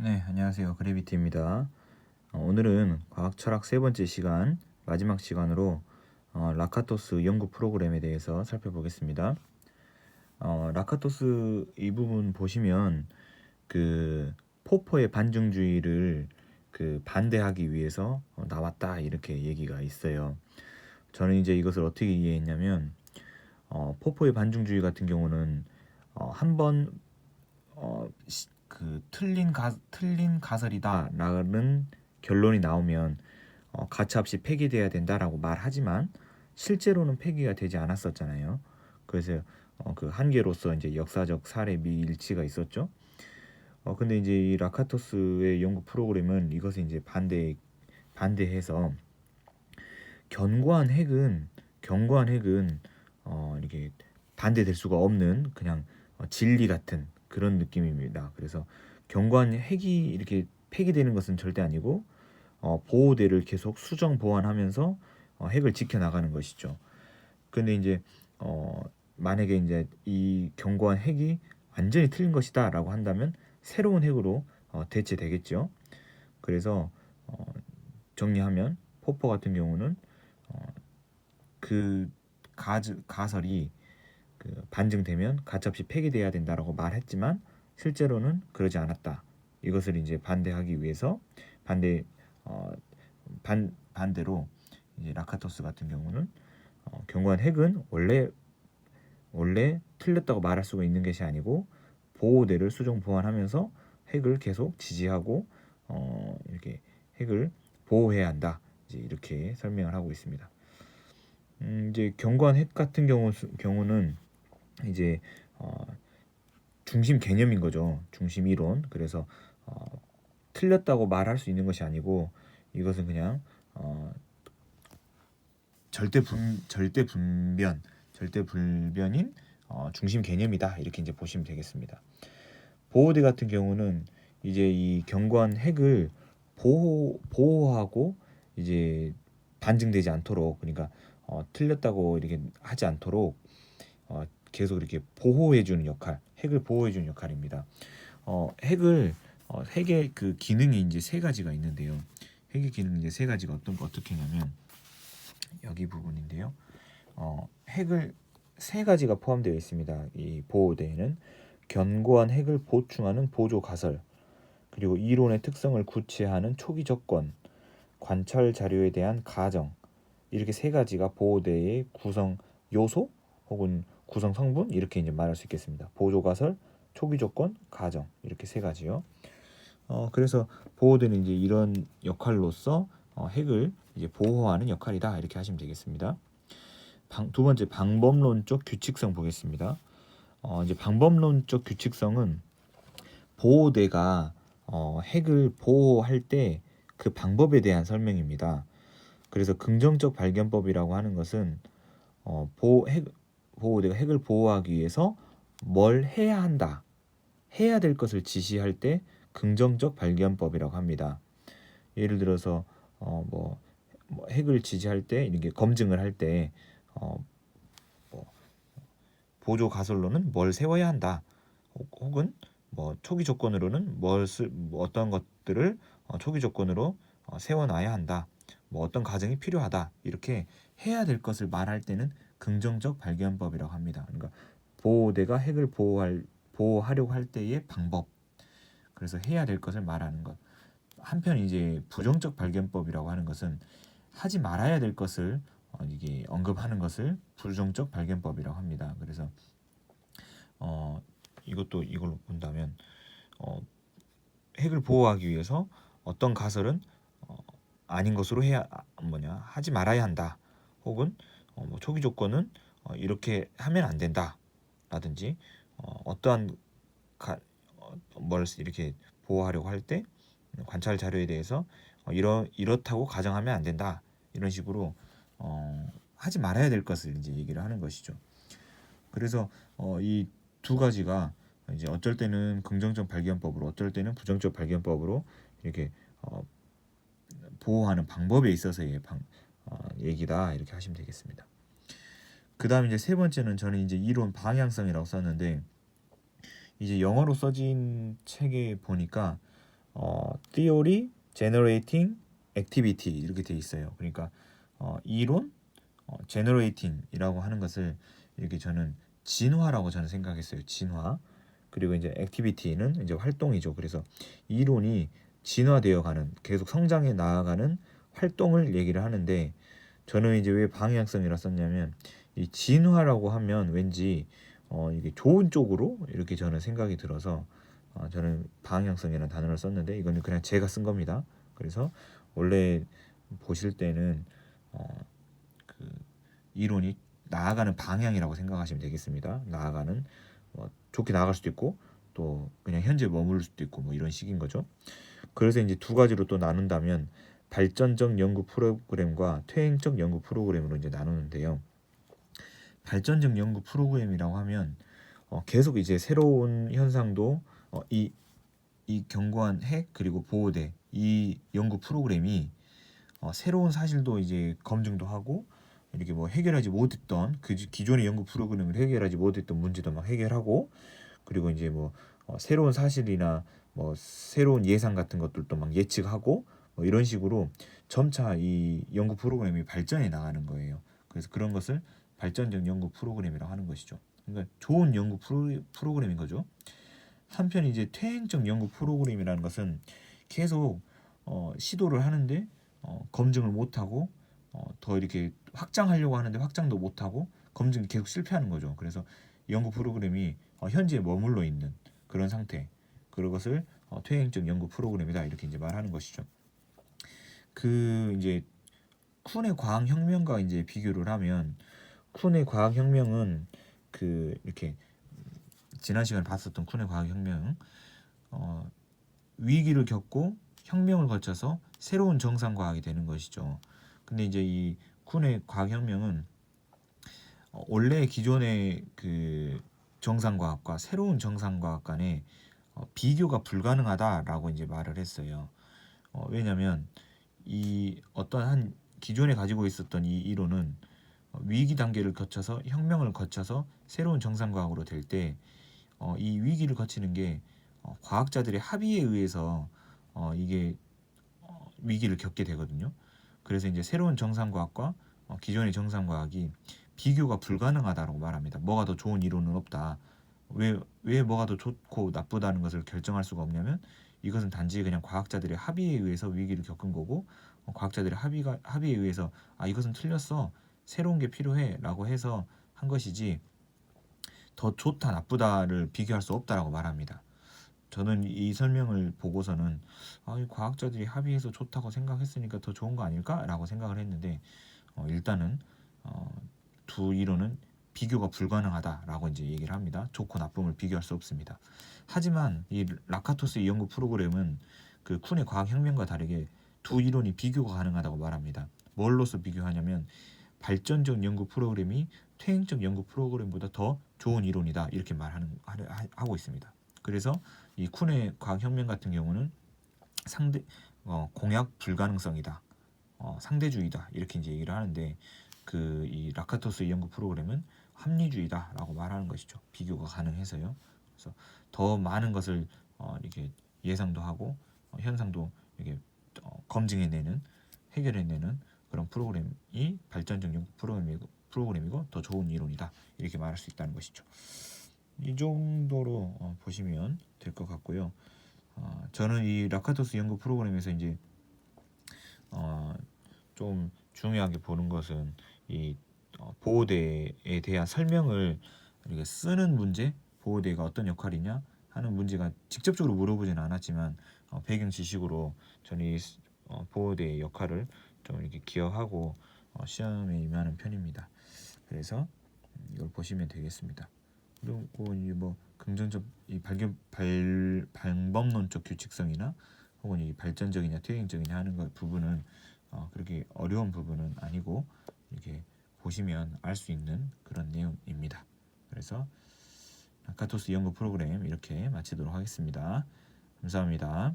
네, 안녕하세요. 그래비티입니다. 오늘은 과학 철학 세 번째 시간, 마지막 시간으로 라카토스 연구 프로그램에 대해서 살펴보겠습니다. 라카토스 이 부분 보시면 그 포퍼의 반중주의를 반대하기 위해서 나왔다 이렇게 얘기가 있어요. 저는 이제 이것을 어떻게 이해했냐면 포퍼의 반중주의 같은 경우는 한번 틀린 가설이다라는 결론이 나오면 가차없이 폐기돼야 된다라고 말하지만 실제로는 폐기가 되지 않았었잖아요. 그래서 그 한계로서 이제 역사적 사례 미일치가 있었죠. 근데 이제 이 라카토스의 연구 프로그램은 이것에 이제 반대해서 견고한 핵은 이렇게 반대될 수가 없는 그냥 진리 같은 그런 느낌입니다. 그래서 견고한 핵이 이렇게 폐기되는 것은 절대 아니고 보호대를 계속 수정 보완하면서 핵을 지켜나가는 것이죠. 근데 이제 어, 만약에 이제 이 견고한 핵이 완전히 틀린 것이다라고 한다면 새로운 핵으로 대체되겠죠. 그래서 어, 정리하면 포퍼 같은 경우는 어, 그 가설이 반증되면 가차없이 폐기돼야 된다라고 말했지만 실제로는 그러지 않았다. 이것을 이제 반대하기 위해서 반대 어, 반대로 이제 라카토스 같은 경우는 견고한 핵은 원래 틀렸다고 말할 수가 있는 것이 아니고 보호대를 수정 보완하면서 핵을 계속 지지하고 이렇게 핵을 보호해야 한다. 이제 이렇게 설명을 하고 있습니다. 이제 견고한 핵 같은 경우는 이제 어, 중심 개념인 거죠. 중심 이론. 그래서 어, 틀렸다고 말할 수 있는 것이 아니고 이것은 그냥 절대 불변인 중심 개념이다. 이렇게 이제 보시면 되겠습니다. 보호대 같은 경우는 이제 이 견고한 핵을 보호하고 이제 반증되지 않도록 그러니까 틀렸다고 이렇게 하지 않도록 계속 이렇게 보호해주는 역할, 핵을 보호해주는 역할입니다. 핵의 그 기능이 이제 세 가지가 있는데요. 핵의 기능이 이제 세 가지가 어떻게 하냐면 여기 부분인데요. 핵을 세 가지가 포함되어 있습니다. 이 보호대에는 견고한 핵을 보충하는 보조 가설, 그리고 이론의 특성을 구체화하는 초기 조건, 관찰 자료에 대한 가정, 이렇게 세 가지가 보호대의 구성 요소 혹은 구성 성분 이렇게 이제 말할 수 있겠습니다. 보조 가설, 초기 조건, 가정 이렇게 세 가지요. 그래서 보호대는 이제 이런 역할로서 핵을 이제 보호하는 역할이다 이렇게 하시면 되겠습니다. 두 번째 방법론적 규칙성 보겠습니다. 이제 방법론적 규칙성은 보호대가 핵을 보호할 때 그 방법에 대한 설명입니다. 그래서 긍정적 발견법이라고 하는 것은 보호대가 핵을 보호하기 위해서 뭘 해야 한다, 해야 될 것을 지시할 때 긍정적 발견법이라고 합니다. 예를 들어서 뭐 핵을 지시할 때 이렇게 검증을 할 때 뭐 보조 가설로는 뭘 세워야 한다. 혹은 뭐 초기 조건으로는 뭐 어떤 것들을 초기 조건으로 세워놔야 한다. 뭐 어떤 과정이 필요하다. 이렇게 해야 될 것을 말할 때는 긍정적 발견법이라고 합니다. 그러니까 보호대가 핵을 보호하려고 할 때의 방법. 그래서 해야 될 것을 말하는 것. 한편 이제 부정적 발견법이라고 하는 것은 하지 말아야 될 것을 이게 언급하는 것을 부정적 발견법이라고 합니다. 그래서 어, 이걸로 본다면 어, 핵을 보호하기 위해서 어떤 가설은 어, 아닌 것으로 하지 말아야 한다. 혹은 뭐 초기 조건은 이렇게 하면 안 된다라든지 어떠한 뭘 이렇게 보호하려고 할 때 관찰 자료에 대해서 이렇다고 가정하면 안 된다. 이런 식으로 하지 말아야 될 것을 이제 얘기를 하는 것이죠. 그래서 이 두 가지가 이제 어쩔 때는 긍정적 발견법으로, 어쩔 때는 부정적 발견법으로 이렇게 보호하는 방법에 있어서의 얘기다 이렇게 하시면 되겠습니다. 그 다음 이제 세 번째는 저는 이제 이론 방향성이라고 썼는데 이제 영어로 써진 책에 보니까 theory generating activity 이렇게 돼 있어요. 그러니까 이론 generating이라고 하는 것을 이렇게 저는 진화라고 저는 생각했어요. 진화. 그리고 이제 activity는 이제 활동이죠. 그래서 이론이 진화되어 가는, 계속 성장해 나아가는 활동을 얘기를 하는데, 저는 이제 왜 방향성이라 썼냐면, 이 진화라고 하면 왠지 이게 좋은 쪽으로 이렇게 저는 생각이 들어서 저는 방향성이라는 단어를 썼는데, 이거는 그냥 제가 쓴 겁니다. 그래서 원래 보실 때는 그 이론이 나아가는 방향이라고 생각하시면 되겠습니다. 나아가는 좋게 나아갈 수도 있고 또 그냥 현재 머무를 수도 있고 뭐 이런 식인 거죠. 그래서 이제 두 가지로 또 나눈다면 발전적 연구 프로그램과 퇴행적 연구 프로그램으로 이제 나누는데요. 발전적 연구 프로그램이라고 하면 계속 이제 새로운 현상도 이 견고한 핵 그리고 보호대 이 연구 프로그램이 새로운 사실도 이제 검증도 하고 이렇게 뭐 해결하지 못했던 그 기존의 연구 프로그램을 해결하지 못했던 문제도 막 해결하고, 그리고 이제 뭐 새로운 사실이나 뭐 새로운 예상 같은 것들도 막 예측하고 뭐 이런 식으로 점차 이 연구 프로그램이 발전해 나가는 거예요. 그래서 그런 것을 발전적 연구 프로그램이라고 하는 것이죠. 그러니까 좋은 연구 프로그램인 거죠. 한편 이제 퇴행적 연구 프로그램이라는 것은 계속 시도를 하는데 검증을 못하고 더 이렇게 확장하려고 하는데 확장도 못하고 검증이 계속 실패하는 거죠. 그래서 연구 프로그램이 현재에 머물러 있는 그런 상태, 그런 것을 퇴행적 연구 프로그램이다 이렇게 이제 말하는 것이죠. 그 이제 쿤의 과학혁명과 이제 비교를 하면, 쿤의 과학혁명은 그 이렇게 지난 시간에 봤었던 쿤의 과학혁명, 위기를 겪고 혁명을 거쳐서 새로운 정상과학이 되는 것이죠. 근데 이제 이 쿤의 과학혁명은 원래 기존의 그 정상과학과 새로운 정상과학 간에 비교가 불가능하다라고 이제 말을 했어요. 왜냐하면 이 어떤 한 기존에 가지고 있었던 이 이론은 위기 단계를 거쳐서 혁명을 거쳐서 새로운 정상과학으로 될 때 이 위기를 거치는 게 과학자들의 합의에 의해서 이게 위기를 겪게 되거든요. 그래서 이제 새로운 정상과학과 기존의 정상과학이 비교가 불가능하다고 말합니다. 뭐가 더 좋은 이론은 없다. 왜 뭐가 더 좋고 나쁘다는 것을 결정할 수가 없냐면, 이것은 단지 그냥 과학자들의 합의에 의해서 위기를 겪은 거고, 과학자들의 합의에 의해서 이것은 틀렸어, 새로운 게 필요해라고 해서 한 것이지, 더 좋다 나쁘다를 비교할 수 없다라고 말합니다. 저는 이 설명을 보고서는 이 과학자들이 합의해서 좋다고 생각했으니까 더 좋은 거 아닐까라고 생각을 했는데, 일단은 두 이론은 비교가 불가능하다라고 이제 얘기를 합니다. 좋고 나쁨을 비교할 수 없습니다. 하지만 이 라카토스의 연구 프로그램은 그 쿤의 과학혁명과 다르게 두 이론이 비교가 가능하다고 말합니다. 뭘로서 비교하냐면, 발전적 연구 프로그램이 퇴행적 연구 프로그램보다 더 좋은 이론이다 이렇게 하고 있습니다. 그래서 이 쿤의 과학혁명 같은 경우는 공약 불가능성이다, 상대주의다 이렇게 이제 얘기를 하는데, 그 이 라카토스의 연구 프로그램은 합리주의다라고 말하는 것이죠. 비교가 가능해서요. 그래서 더 많은 것을 이렇게 예상도 하고 현상도 이렇게 검증해내는, 해결해내는 그런 프로그램이 발전적 연구 프로그램이고 더 좋은 이론이다 이렇게 말할 수 있다는 것이죠. 이 정도로 보시면 될 것 같고요. 저는 이 라카토스 연구 프로그램에서 이제 좀 중요하게 보는 것은 이 보호대에 대한 설명을 이렇게 쓰는 문제, 보호대가 어떤 역할이냐 하는 문제가 직접적으로 물어보지는 않았지만 배경 지식으로 저는 이 보호대의 역할을 좀 이렇게 기억하고 시험에 임하는 편입니다. 그래서 이걸 보시면 되겠습니다. 그리고 이 뭐 긍정적 이 방법론적 규칙성이나 혹은 이 발전적이냐 퇴행적이냐 하는 것 부분은 그렇게 어려운 부분은 아니고 이렇게 보시면 알 수 있는 그런 내용입니다. 그래서 라카토스 연구 프로그램 이렇게 마치도록 하겠습니다. 감사합니다.